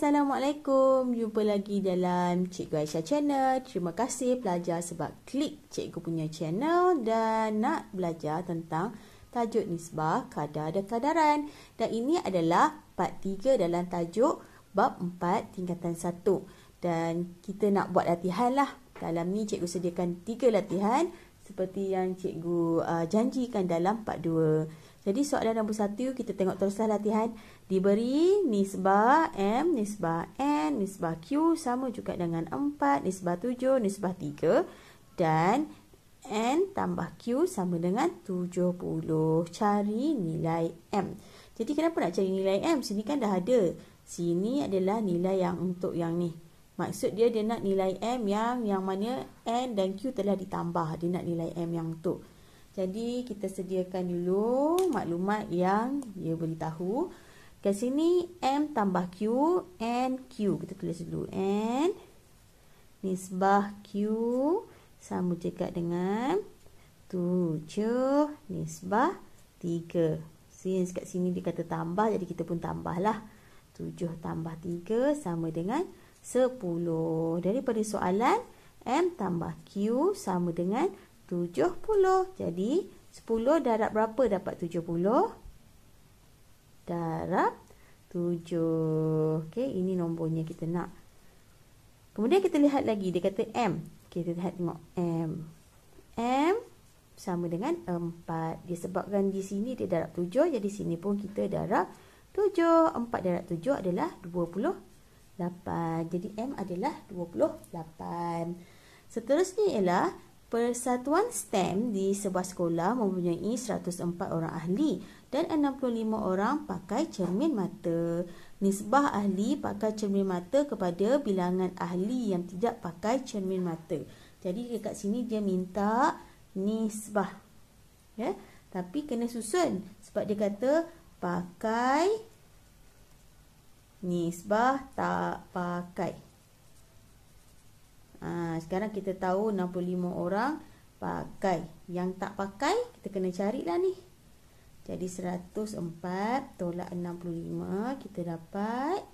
Assalamualaikum, jumpa lagi dalam Cikgu Aisyah Channel. Terima kasih pelajar sebab klik Cikgu punya channel dan nak belajar tentang tajuk nisbah, kadar dan kadaran. Dan ini adalah part 3 dalam tajuk bab 4 tingkatan 1. Dan kita nak buat latihan lah. Dalam ni cikgu sediakan 3 latihan seperti yang cikgu janjikan dalam part 2. Jadi soalan nombor 1 kita tengok teruslah latihan. Diberi nisbah M, nisbah N, nisbah Q sama juga dengan 4, nisbah 7, nisbah 3 dan N tambah Q sama dengan 70. Cari nilai M. Jadi kenapa nak cari nilai M? Sini kan dah ada. Sini adalah nilai yang untuk yang ni. Maksud dia nak nilai M yang mana N dan Q telah ditambah. Dia nak nilai M yang untuk. Jadi kita sediakan dulu maklumat yang dia beritahu. Kat sini M tambah Q, N Q. Kita tulis dulu N nisbah Q sama juga dengan 7 nisbah 3. Since kat sini dia kata tambah, jadi kita pun tambahlah. 7 tambah 3 sama dengan 10. Daripada soalan M tambah Q sama dengan 70. Jadi 10 darab berapa dapat 70? Darab 7. Okey, ini nombornya kita nak. Kemudian kita lihat lagi, dia kata M. Kita lihat tengok M. M sama dengan 4. Disebabkan di sini dia darab 7, jadi sini pun kita darab 7. 4 darab 7 adalah 28. Jadi M adalah 28. Seterusnya ialah persatuan STEM di sebuah sekolah mempunyai 104 orang ahli dan 65 orang pakai cermin mata. Nisbah ahli pakai cermin mata kepada bilangan ahli yang tidak pakai cermin mata. Jadi dekat sini dia minta nisbah. Ya, tapi kena susun sebab dia kata pakai, nisbah tak pakai. Sekarang kita tahu 65 orang pakai. Yang tak pakai, kita kena carilah ni. Jadi 104 tolak 65, kita dapat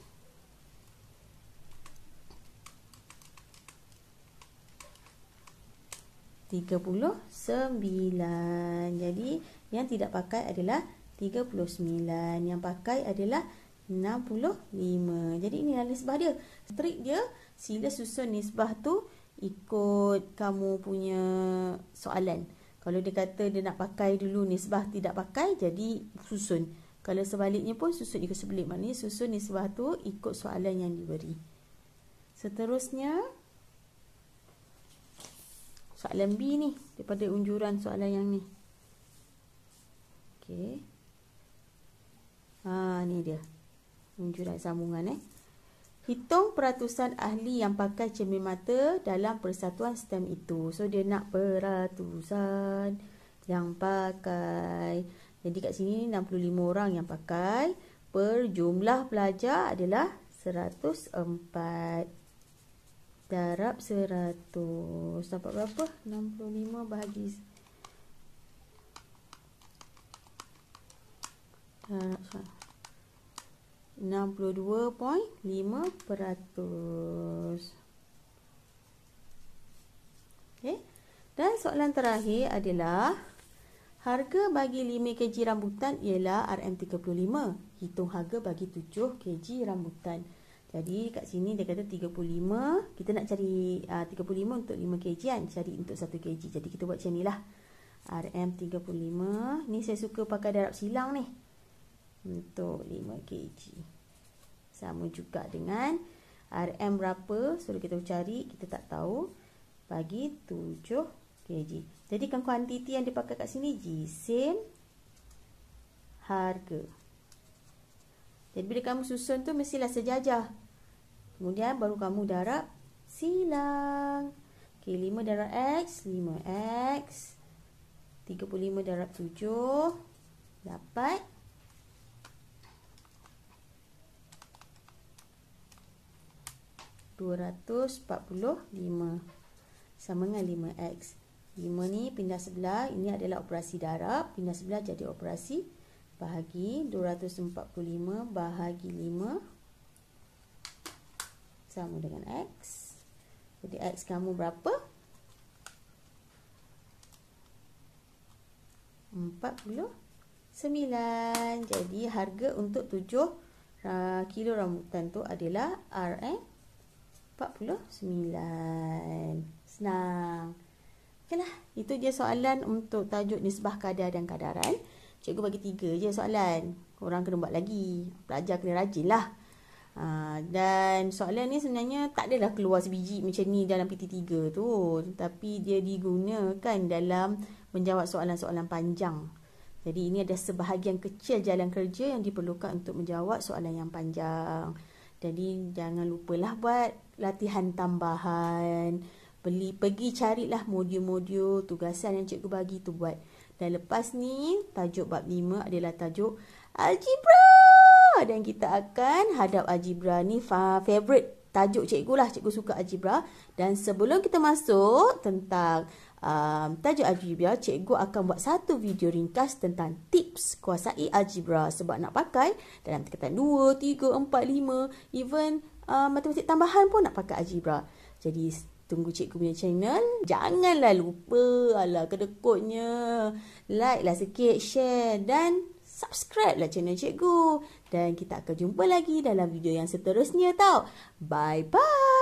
39. Jadi yang tidak pakai adalah 39. Yang pakai adalah 65. Jadi ini adalah nisbah dia. Trik dia, sila susun nisbah tu ikut kamu punya soalan. Kalau dia kata dia nak pakai dulu nisbah tidak pakai, jadi susun. Kalau sebaliknya pun susun ikut sebalik. Maknanya susun nisbah tu ikut soalan yang diberi. Seterusnya soalan B ni, daripada unjuran soalan yang ni. Okey. Ni dia. Unjuran sambungan Hitung peratusan ahli yang pakai cermin mata dalam persatuan STEM itu. So dia nak peratusan yang pakai. Jadi kat sini 65 orang yang pakai. Per jumlah pelajar adalah 104. Darab 100. Dapat berapa? 65 bahagi 62.5%. Okay. Dan soalan terakhir adalah harga bagi 5 kg rambutan ialah RM35. Hitung harga bagi 7 kg rambutan. Jadi kat sini dia kata 35. Kita nak cari 35 untuk 5 kg kan. Cari untuk 1 kg. Jadi kita buat macam ni lah. RM35. Ni saya suka pakai darab silang ni. Untuk 5 kg. Sama juga dengan RM berapa. So kita cari, kita tak tahu. Bagi 7 kg. Jadi kan kuantiti yang dipakai kat sini jisim harga. Jadi bila kamu susun tu mestilah sejajar. Kemudian baru kamu darab silang. Okay, 5 darab X, 5X. 35 darab 7 dapat 245 sama dengan 5X. 5 ni pindah sebelah, ini adalah operasi darab, pindah sebelah jadi operasi bahagi. 245 bahagi 5 sama dengan X. Jadi X kamu berapa? 49. Jadi harga untuk 7 kilo rambutan tu adalah RM49. Senang. Okeylah, itu je soalan untuk tajuk nisbah kadar dan kadaran. Cikgu bagi 3 je soalan. Korang kena buat lagi. Pelajar kena rajin lah. Dan soalan ni sebenarnya tak adalah keluar sebiji macam ni dalam PT3 tu, tapi dia digunakan dalam menjawab soalan-soalan panjang. Jadi ini ada sebahagian kecil jalan kerja yang diperlukan untuk menjawab soalan yang panjang. Jadi jangan lupalah buat latihan tambahan, pergi carilah modul-modul tugasan yang cikgu bagi tu buat. Dan lepas ni tajuk bab 5 adalah tajuk algebra. Dan kita akan hadap algebra ni favorite tajuk cikgu lah. Cikgu suka algebra. Dan sebelum kita masuk tentang tajuk algebra, cikgu akan buat satu video ringkas tentang tips kuasai algebra. Sebab nak pakai dalam tingkatan 2, 3, 4, 5, even matematik tambahan pun nak pakai algebra. Jadi tunggu cikgu punya channel. Janganlah lupa, alah kedekutnya, like lah sikit, share dan subscribe lah channel cikgu. Dan kita akan jumpa lagi dalam video yang seterusnya tau. Bye bye.